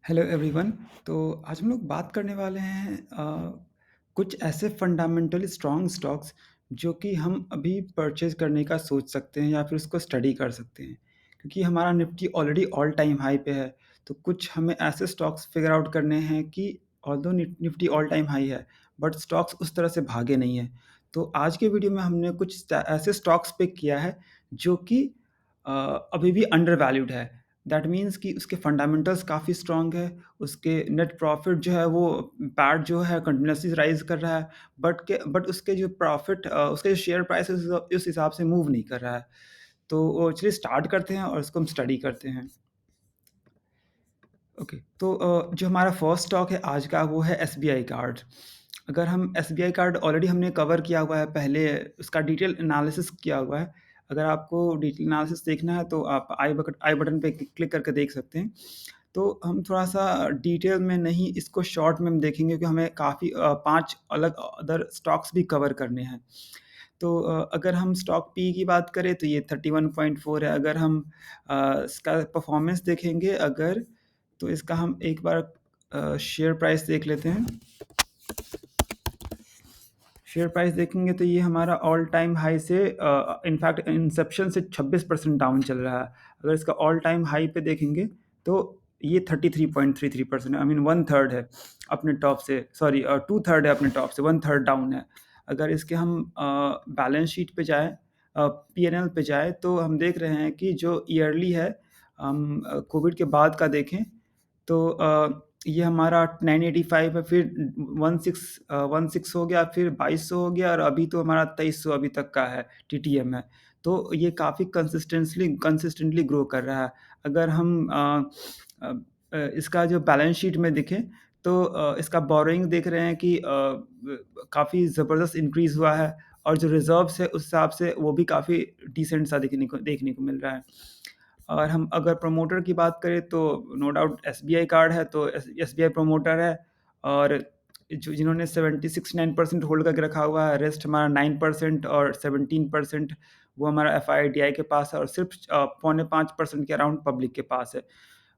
Hello everyone. तो आज हम लोग बात करने वाले हैं कुछ ऐसे फंडामेंटली स्ट्रॉन्ग स्टॉक्स जो कि हम अभी परचेज करने का सोच सकते हैं या फिर उसको स्टडी कर सकते हैं, क्योंकि हमारा Nifty already all time high पे है। तो कुछ हमें ऐसे स्टॉक्स फिगर आउट करने हैं कि although Nifty all time high है, बट स्टॉक्स उस तरह से भागे नहीं है। तो आज के वीडियो में हमने कुछ ऐसे स्टॉक्स पिक किया है जो कि अभी भी अंडर वैल्यूड है। दैट मीन्स कि उसके फंडामेंटल्स काफ़ी स्ट्रॉन्ग है, उसके नेट प्रॉफ़िट जो है वो पैट जो है कंटिन्यूअसली राइज़ कर रहा है, बट उसके जो प्रॉफ़िट उसके जो शेयर प्राइस है उस हिसाब से मूव नहीं कर रहा है। तो चलिए स्टार्ट करते हैं और इसको हम स्टडी करते हैं। ओके, तो जो हमारा फर्स्ट स्टॉक है आज का वो है एसबीआई कार्ड। अगर हम एसबीआई कार्ड ऑलरेडी हमने कवर किया हुआ है पहले, उसका डिटेल एनालिसिस किया हुआ है। अगर आपको डिटेल एनालिसिस देखना है तो आप आई बटन पे क्लिक करके देख सकते हैं। तो हम थोड़ा-सा डिटेल में नहीं, इसको शॉर्ट में हम देखेंगे कि हमें काफ़ी 5 अलग अदर स्टॉक्स भी कवर करने हैं। तो अगर हम स्टॉक पी की बात करें तो ये 31.4 है। अगर हम इसका परफॉर्मेंस देखेंगे अगर, तो इसका हम एक बार शेयर प्राइस देख लेते हैं। शेयर प्राइस देखेंगे तो ये हमारा ऑल टाइम हाई से इनफैक्ट इंसेप्शन से 26% डाउन चल रहा है। अगर इसका ऑल टाइम हाई पे देखेंगे तो ये 33.33%, आई मीन वन थर्ड है अपने टॉप से, सॉरी टू थर्ड है अपने टॉप से, वन थर्ड डाउन है। अगर इसके हम बैलेंस शीट पे जाए, पी&एल पे जाए, तो हम देख रहे हैं कि जो ईयरली है, हम कोविड के बाद का देखें तो ये हमारा 985 है, फिर 16 हो गया, फिर 2200 हो गया और अभी तो हमारा 2300 अभी तक का है, टीटीएम है। तो ये काफ़ी कंसिस्टेंटली ग्रो कर रहा है। अगर हम इसका जो बैलेंस शीट में देखें तो इसका बोरोइंग देख रहे हैं कि काफ़ी ज़बरदस्त इंक्रीज़ हुआ है, और जो रिज़र्व्स है उस हिसाब से वो भी काफ़ी डिसेंट सा देखने को मिल रहा है। और हम अगर प्रमोटर की बात करें तो नो डाउट एसबीआई कार्ड है, तो एसबीआई प्रमोटर है। और जो जिन्होंने 69% होल्ड करके रखा हुआ है, रेस्ट हमारा 9% और 17% वो हमारा एफआईडीआई के पास है, और सिर्फ 0.5% के अराउंड पब्लिक के पास है।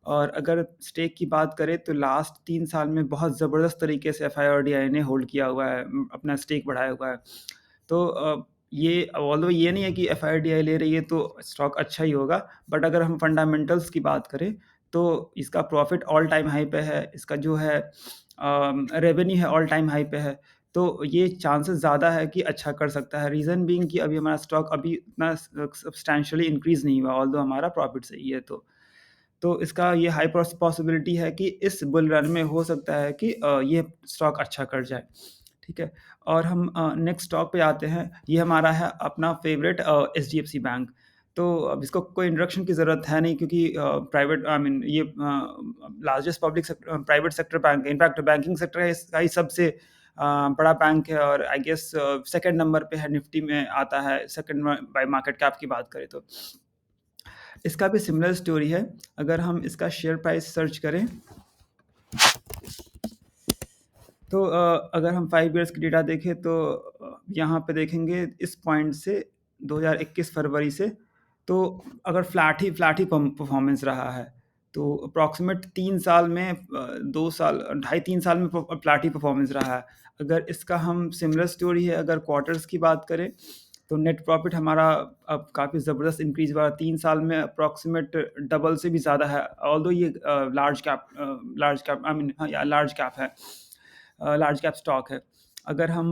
और अगर स्टेक की बात करें तो लास्ट 3 साल में बहुत ज़बरदस्त तरीके से एफआईडीआई ने होल्ड किया हुआ है, अपना स्टेक बढ़ाया हुआ है। तो ये ऑल्दो ये नहीं है कि एफआईडीआई ले रही है तो स्टॉक अच्छा ही होगा, बट अगर हम फंडामेंटल्स की बात करें तो इसका प्रॉफिट ऑल टाइम हाई पे है, इसका जो है रेवेन्यू है ऑल टाइम हाई पे है। तो ये चांसेस ज़्यादा है कि अच्छा कर सकता है। रीज़न बीइंग कि अभी हमारा स्टॉक अभी इतना सब्सटैंशियली इंक्रीज़ नहीं हुआ, ऑल्दो हमारा प्रॉफिट सही है तो इसका ये हाई पॉसिबिलिटी है कि इस बुल रन में हो सकता है कि ये स्टॉक अच्छा कर जाए। ठीक है? और हम नेक्स्ट स्टॉक पे आते हैं। ये हमारा है अपना फ़ेवरेट एचडीएफसी बैंक। तो अब इसको कोई इंट्रोडक्शन की ज़रूरत है नहीं, क्योंकि प्राइवेट, आई मीन ये लार्जेस्ट प्राइवेट सेक्टर बैंक है। इनफैक्ट बैंकिंग सेक्टर का इसका ही सबसे बड़ा बैंक है, और आई गेस सेकंड नंबर पे है, निफ्टी में आता है सेकंड बाय मार्केट कैप की बात करें तो। इसका भी सिमिलर स्टोरी है। अगर हम इसका शेयर प्राइस सर्च करें तो अगर हम 5 ईयर्स की डेटा देखें तो यहाँ पे देखेंगे इस पॉइंट से 2021 फरवरी से, तो अगर फ्लैट ही परफॉर्मेंस रहा है, तो अप्रॉक्सीमेट 3 साल में 2 साल, ढाई 3 साल में फ्लैट ही परफॉर्मेंस रहा है। अगर इसका हम सिमिलर स्टोरी है, अगर क्वार्टर्स की बात करें तो नेट प्रॉफिट हमारा अब काफ़ी ज़बरदस्त इंक्रीज़ हुआ है। 3 साल में अप्रॉक्सीमेट डबल से भी ज़्यादा है, ऑल्दो ये लार्ज कैप, आई मीन हाँ, या लार्ज कैप है, लार्ज कैप स्टॉक है। अगर हम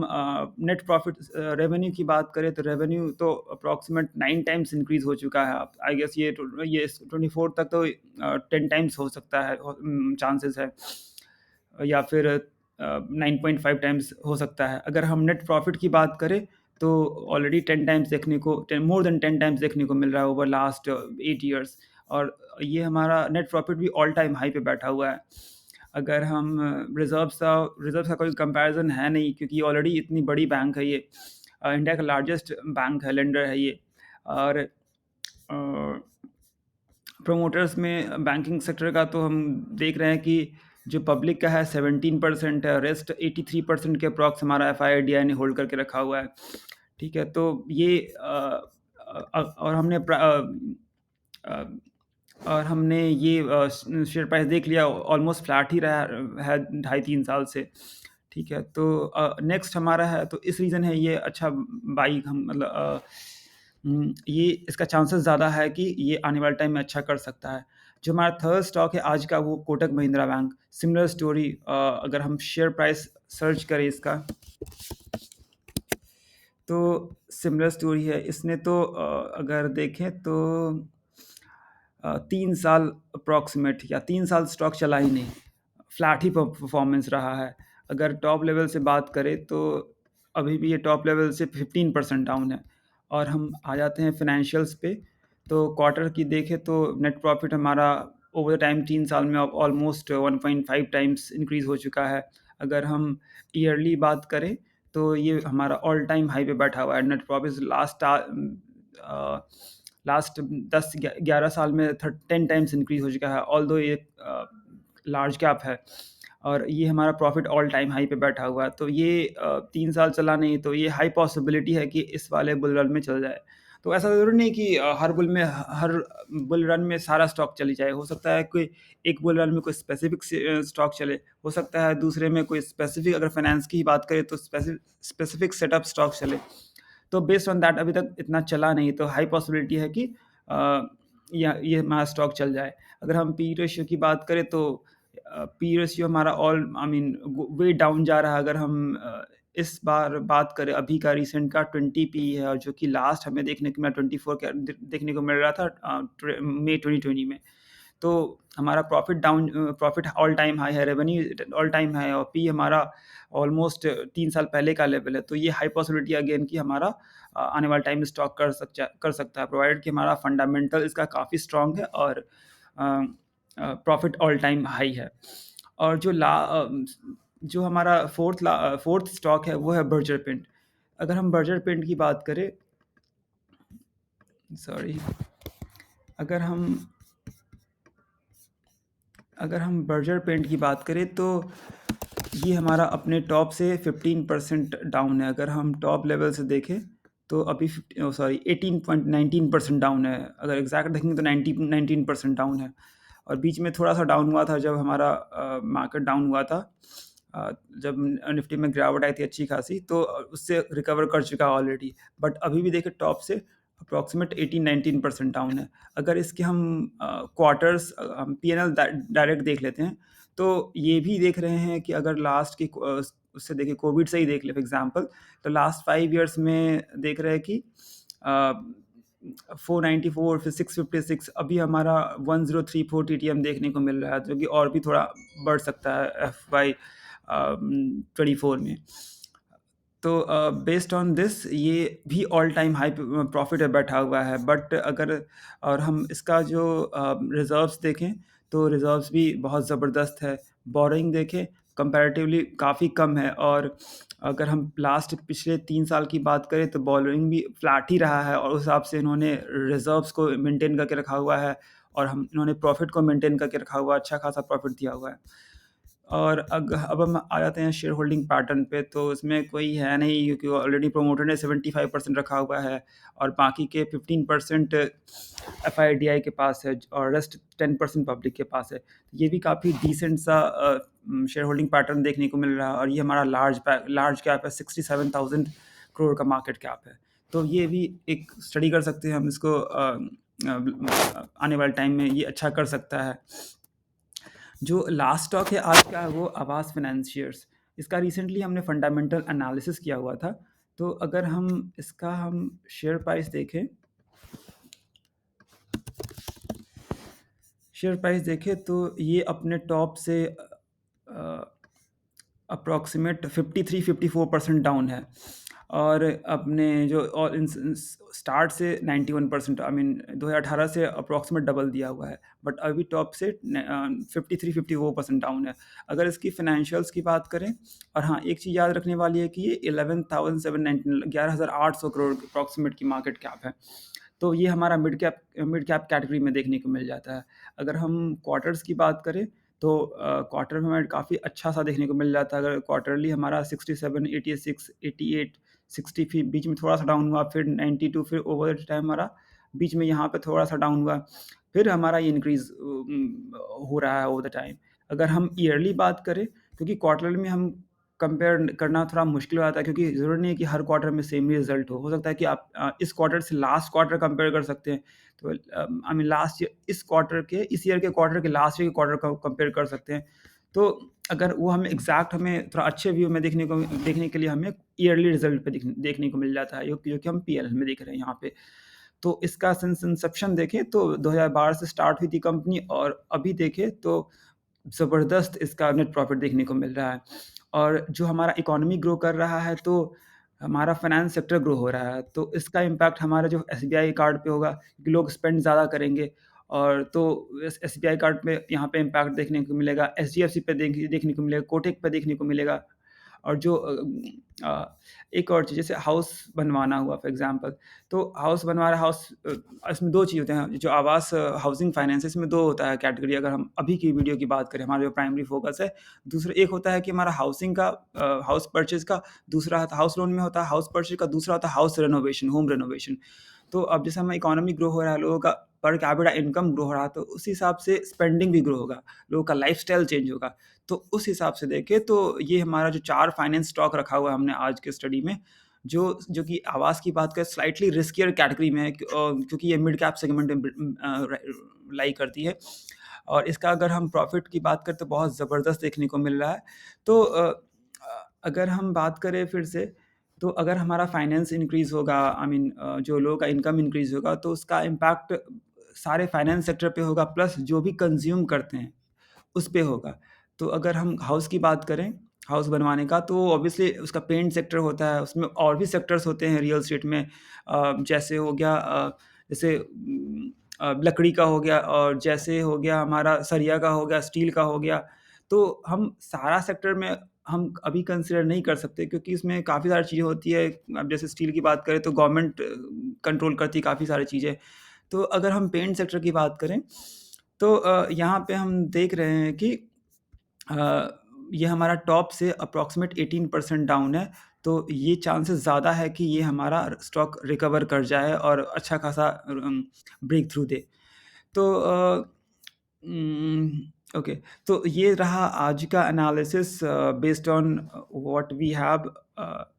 नेट प्रॉफिट रेवेन्यू की बात करें तो रेवेन्यू तो अप्रॉक्सीमेट 9 टाइम्स इंक्रीज़ हो चुका है। आई गेस ये 24 तक तो 10 टाइम्स हो सकता है, चांसेस है, या फिर 9.5 टाइम्स हो सकता है। अगर हम नेट प्रॉफिट की बात करें तो ऑलरेडी 10 टाइम्स देखने को, 10 मोर देन 10 टाइम्स देखने को मिल रहा है ओवर लास्ट 8 ईयर्स, और ये हमारा नेट प्रॉफिट भी ऑल टाइम हाई पे बैठा हुआ है। अगर हम रिज़र्व्स का कोई कंपैरिज़न है नहीं, क्योंकि ऑलरेडी इतनी बड़ी बैंक है ये, इंडिया का लार्जेस्ट बैंक है, लेंडर है ये। और प्रोमोटर्स में बैंकिंग सेक्टर का तो हम देख रहे हैं कि जो पब्लिक का है 17% है, रेस्ट 83% के अप्रॉक्स हमारा एफआईडीआई ने होल्ड करके रखा हुआ है। ठीक है? तो ये और हमने और हमने ये शेयर प्राइस देख लिया, ऑलमोस्ट फ्लैट ही रहा है ढाई 3 साल से, ठीक है? तो नेक्स्ट हमारा है, तो इस रीज़न है ये अच्छा बाई हम मतलब ये इसका चांसेस ज़्यादा है कि ये आने वाले टाइम में अच्छा कर सकता है। जो हमारा थर्ड स्टॉक है आज का, वो Kotak Mahindra bank. Similar story, अगर हम शेयर प्राइस सर्च करें इसका, तो सिमिलर स्टोरी है। इसने तो अगर देखें तो 3 साल अप्रॉक्सिमेट या 3 साल स्टॉक चला ही नहीं, फ्लैट ही परफॉर्मेंस रहा है। अगर टॉप लेवल से बात करें तो अभी भी ये टॉप लेवल से 15% डाउन है। और हम आ जाते हैं फाइनेंशियल्स पे, तो क्वार्टर की देखें तो नेट प्रॉफिट हमारा ओवर द टाइम 3 साल में ऑलमोस्ट 1.5 टाइम्स इंक्रीज़ हो चुका है। अगर हम ईयरली बात करें तो ये हमारा ऑल टाइम हाई पे बैठा हुआ है। नेट प्रॉफिट लास्ट 10-11 साल में 10 टाइम्स इंक्रीज़ हो चुका है। ऑल्दो ये लार्ज कैप है और ये हमारा प्रॉफिट ऑल टाइम हाई पे बैठा हुआ है। तो ये 3 साल चला नहीं, तो ये हाई पॉसिबिलिटी है कि इस वाले बुल रन में चल जाए। तो ऐसा ज़रूरी नहीं कि हर बुल रन में सारा स्टॉक चली जाए। हो सकता है कोई एक बुल रन में कोई स्पेसिफिक स्टॉक चले, हो सकता है दूसरे में कोई स्पेसिफिक, अगर फाइनेंस की ही बात करें तो स्पेसिफिक सेटअप स्टॉक चले। तो बेस्ड ऑन दैट अभी तक इतना चला नहीं, तो हाई पॉसिबिलिटी है कि या ये हमारा स्टॉक चल जाए। अगर हम पी रेशियो की बात करें तो पी रेशियो हमारा वे डाउन जा रहा है। अगर हम इस बार बात करें अभी का रिसेंट का 20 पी है, और जो कि लास्ट हमें देखने को मिला 24 का देखने को मिल रहा था मई 2020 में। तो हमारा प्रॉफिट ऑल टाइम हाई है, रेवेन्यू ऑल टाइम हाई है, और पी हमारा ऑलमोस्ट 3 साल पहले का लेवल है। तो ये हाई पॉसिबिलिटी अगेन कि हमारा आने वाले टाइम में स्टॉक कर सकता है, प्रोवाइडेड कि हमारा फंडामेंटल इसका काफ़ी स्ट्रॉन्ग है और प्रॉफिट ऑल टाइम हाई है। और जो हमारा फोर्थ स्टॉक है वो है बर्जर पेंट। अगर हम बर्जर पेंट की बात करें, सॉरी, अगर हम अगर हम बर्जर पेंट की बात करें तो ये हमारा अपने टॉप से 15% डाउन है। अगर हम टॉप लेवल से देखें तो अभी 18.19% डाउन है। अगर एग्जैक्ट देखेंगे तो 19% डाउन है। और बीच में थोड़ा सा डाउन हुआ था जब हमारा मार्केट डाउन हुआ था, जब निफ्टी में गिरावट आई थी अच्छी खासी, तो उससे रिकवर कर चुका है ऑलरेडी। बट अभी भी देखें टॉप से अप्रॉक्सीमेट 18-19% डाउन है। अगर इसके हम क्वार्टर्स हम पी&एल डायरेक्ट देख लेते हैं, तो ये भी देख रहे हैं कि अगर उससे देखें, कोविड से ही देख ले फॉर एग्जांपल, तो लास्ट 5 इयर्स में देख रहे हैं कि 494 फिर 656, अभी हमारा 1034 टीटीएम देखने को मिल रहा है, जो कि और भी थोड़ा बढ़ सकता है FY 24 में। तो बेस्ड ऑन दिस ये भी ऑल टाइम हाई प्रॉफिट पे बैठा हुआ है। बट अगर और हम इसका जो रिजर्व्स देखें तो रिजर्व्स भी बहुत ज़बरदस्त है। बोरोइंग देखें कंपैरेटिवली काफ़ी कम है, और अगर हम पिछले 3 साल की बात करें तो बोरोइंग भी फ्लैट ही रहा है, और उस हिसाब से इन्होंने रिजर्व्स को मेंटेन करके रखा हुआ है, और हम इन्होंने प्रॉफिट को मेंटेन करके रखा हुआ है, अच्छा खासा प्रॉफिट दिया हुआ है। और अब हम आ जाते हैं शेयर होल्डिंग पैटर्न पे, तो इसमें कोई है नहीं क्योंकि ऑलरेडी प्रोमोटर ने 75% रखा हुआ है, और बाकी के 15% एफआईडीआई के पास है, और रेस्ट 10% पब्लिक के पास है। ये भी काफ़ी डिसेंट सा शेयर होल्डिंग पैटर्न देखने को मिल रहा है, और ये हमारा लार्ज कैप है, 67,000 करोड़ का मार्केट कैप है। तो ये भी एक स्टडी कर सकते हैं हम इसको, आने वाले टाइम में ये अच्छा कर सकता है। जो लास्ट स्टॉक है आज का, वो आवास फाइनेंशियर्स। इसका रिसेंटली हमने फंडामेंटल एनालिसिस किया हुआ था। तो अगर हम शेयर प्राइस देखें, तो ये अपने टॉप से अप्रॉक्सीमेट 53-54% डाउन है, और अपने जो और स्टार्ट से 91%, आई मीन 2018 से अप्रॉक्सीमेट डबल दिया हुआ है, बट अभी टॉप से 53-54% डाउन है। अगर इसकी फाइनेंशियल्स की बात करें, और हाँ, एक चीज़ याद रखने वाली है कि ये 11,719 करोड़ अप्रॉक्सीमेट की मार्केट कैप है। तो ये हमारा मिड कैप कैटेगरी में देखने को मिल जाता है। अगर हम क्वार्टर्स की बात करें तो क्वार्टर में हमें काफ़ी अच्छा सा देखने को मिल जाता है। अगर क्वार्टरली हमारा 67, 86, 88, 60, फिर बीच में थोड़ा सा डाउन हुआ, फिर 92, फिर ओवर द टाइम हमारा बीच में यहाँ पे थोड़ा-सा डाउन हुआ, फिर हमारा ये इंक्रीज़ हो रहा है ओवर द टाइम। अगर हम ईयरली बात करें, क्योंकि क्वार्टरली में हम कंपेयर करना थोड़ा मुश्किल हो जाता है, क्योंकि ज़रूरी नहीं है कि हर क्वार्टर में सेम ही रिज़ल्ट हो। हो सकता है कि आप इस क्वार्टर से लास्ट क्वार्टर कंपेयर कर सकते हैं। तो आई मीन लास्ट ईयर इस ईयर के क्वार्टर के लास्ट ईयर के क्वार्टर को कंपेयर कर सकते हैं। तो अगर वो हमें एग्ज़ैक्ट हमें थोड़ा अच्छे व्यू में देखने के लिए हमें ईयरली रिज़ल्ट पे देखने को मिल जाता है, जो कि हम पीएल में देख रहे हैं यहाँ पे। तो इसका सिंस इंसेप्शन देखें तो 2012 से स्टार्ट हुई थी कंपनी, और अभी देखें तो ज़बरदस्त इसका नेट प्रॉफ़िट देखने को मिल रहा है। और जो हमारा इकोनॉमी ग्रो कर रहा है, तो हमारा फाइनेंस सेक्टर ग्रो हो रहा है, तो इसका इम्पैक्ट हमारा जो एसबीआई कार्ड पे होगा, क्योंकि लोग स्पेंड ज़्यादा करेंगे, और तो एस एसबीआई कार्ड पे यहाँ पे इम्पैक्ट देखने को मिलेगा, एचडीएफसी पे देखने को मिलेगा, कोटक पे देखने को मिलेगा। और जो एक और चीज़, जैसे हाउस बनवाना हुआ फॉर एग्ज़ाम्पल, तो हाउस बनवा रहा हाउस इसमें 2 चीज़ होते हैं, जो आवास हाउसिंग फाइनेंस, इसमें 2 होता है कैटेगरी, अगर हम अभी की वीडियो की बात करें, हमारा जो प्राइमरी फ़ोकस है। दूसरा एक होता है कि हमारा हाउसिंग का हाउस परचेज़ का, दूसरा हाउस लोन में होता है हाउस परचेज़ का, दूसरा होता है हाउस रेनोवेशन, होम रेनोवेशन। तो अब जैसे हमारा इकोनॉमी ग्रो हो रहा है, लोगों का पर कैपिटा इनकम ग्रो हो रहा है, तो उस हिसाब से स्पेंडिंग भी ग्रो होगा, लोगों का लाइफ़स्टाइल चेंज होगा। तो उस हिसाब से देखें तो ये हमारा जो 4 फाइनेंस स्टॉक रखा हुआ है हमने आज के स्टडी में, जो जो कि आवास की बात करें, स्लाइटली रिस्कियर कैटेगरी में है, क्योंकि ये मिड कैप सेगमेंट में लाई करती है। और इसका अगर हम प्रॉफ़िट की बात करें तो बहुत ज़बरदस्त देखने को मिल रहा है। तो अगर हम बात करें फिर से, तो अगर हमारा फाइनेंस इंक्रीज़ होगा, आई मीन जो लोगों का इनकम इंक्रीज़ होगा, तो उसका इम्पैक्ट सारे फाइनेंस सेक्टर पे होगा, प्लस जो भी कंज़्यूम करते हैं उस पे होगा। तो अगर हम हाउस की बात करें, हाउस बनवाने का, तो ऑब्वियसली उसका पेंट सेक्टर होता है, उसमें और भी सेक्टर्स होते हैं रियल एस्टेट में, जैसे हो गया जैसे लकड़ी का हो गया, और जैसे हो गया हमारा सरिया का हो गया, स्टील का हो गया। तो हम सारा सेक्टर में हम अभी कंसीडर नहीं कर सकते, क्योंकि इसमें काफ़ी सारी चीज़ें होती है। अब जैसे स्टील की बात करें तो गवर्नमेंट कंट्रोल करती है काफ़ी सारी चीज़ें। तो अगर हम पेंट सेक्टर की बात करें, तो यहाँ पे हम देख रहे हैं कि अ, ये हमारा टॉप से अप्रॉक्सिमेट 18% डाउन है, तो ये चांसेस ज़्यादा है कि ये हमारा स्टॉक रिकवर कर जाए और अच्छा खासा ब्रेक थ्रू दे। तो उम, ओके, तो ये रहा आज का analysis based on what we have. Uh,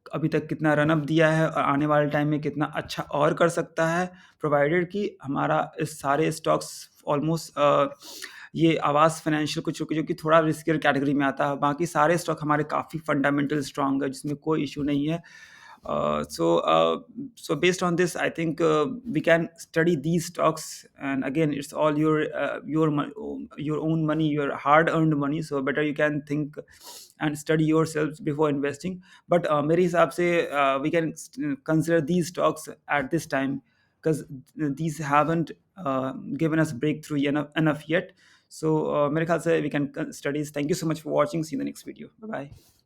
अभी तक कितना रन अप दिया है और आने वाले टाइम में कितना अच्छा और कर सकता है, प्रोवाइडेड कि हमारा इस सारे स्टॉक्स ऑलमोस्ट ये आवास फाइनेंशियल कुछ जो कि थोड़ा रिस्कियर कैटेगरी में आता है, बाकी सारे स्टॉक हमारे काफ़ी फंडामेंटल स्ट्रांग है, जिसमें कोई इशू नहीं है। So based on this, I think we can study these stocks, and again, it's all your own money, your hard-earned money. So better you can think and study yourselves before investing. But मेरे हिसाब से we can consider these stocks at this time, because these haven't given us breakthrough enough yet. So मेरे ख्याल से we can study. Thank you so much for watching. See you in the next video. Bye bye.